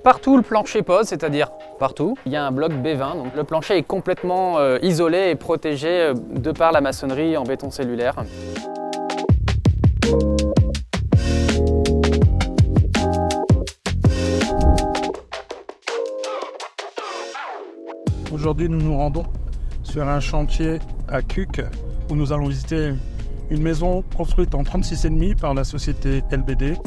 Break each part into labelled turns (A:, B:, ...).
A: partout où le plancher pose, c'est-à-dire partout, il y a un bloc B20. Donc le plancher est complètement isolé et protégé de par la maçonnerie en béton cellulaire.
B: Aujourd'hui, nous nous rendons sur un chantier à Cuques où nous allons visiter une maison construite en 36,5 par la société LBD.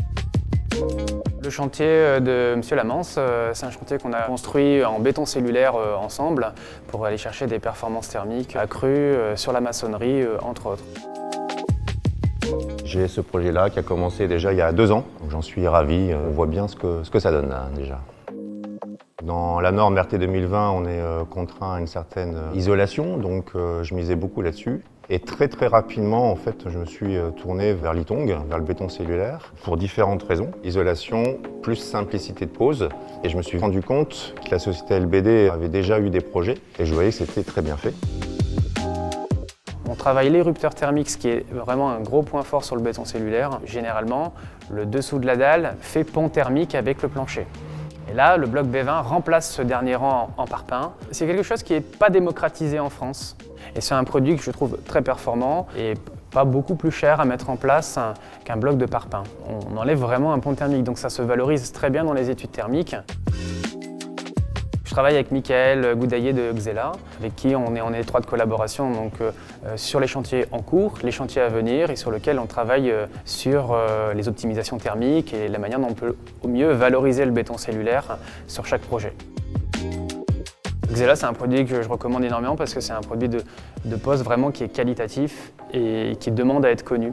A: Le chantier de M. Lamance, c'est un chantier qu'on a construit en béton cellulaire ensemble pour aller chercher des performances thermiques accrues sur la maçonnerie, entre autres.
C: J'ai ce projet-là qui a commencé déjà il y a 2 ans, donc j'en suis ravi. On voit bien ce que ça donne là, déjà. Dans la norme RT 2020, on est contraint à une certaine isolation, donc je misais beaucoup là-dessus. Et très rapidement, en fait, je me suis tourné vers l'Ytong, vers le béton cellulaire, pour différentes raisons. Isolation plus simplicité de pose. Et je me suis rendu compte que la société LBD avait déjà eu des projets, et je voyais que c'était très bien fait.
A: On travaille l'érupteur thermique, ce qui est vraiment un gros point fort sur le béton cellulaire. Généralement, le dessous de la dalle fait pont thermique avec le plancher. Et là, le bloc B20 remplace ce dernier rang en parpaing. C'est quelque chose qui n'est pas démocratisé en France. Et c'est un produit que je trouve très performant et pas beaucoup plus cher à mettre en place qu'un bloc de parpaing. On enlève vraiment un pont thermique, donc ça se valorise très bien dans les études thermiques. Je travaille avec Michael Goudaillé de Xela, avec qui on est en étroite collaboration donc, sur les chantiers en cours, les chantiers à venir et sur lesquels on travaille sur les optimisations thermiques et la manière dont on peut au mieux valoriser le béton cellulaire sur chaque projet. Xela, c'est un produit que je recommande énormément parce que c'est un produit de pose vraiment qui est qualitatif et qui demande à être connu.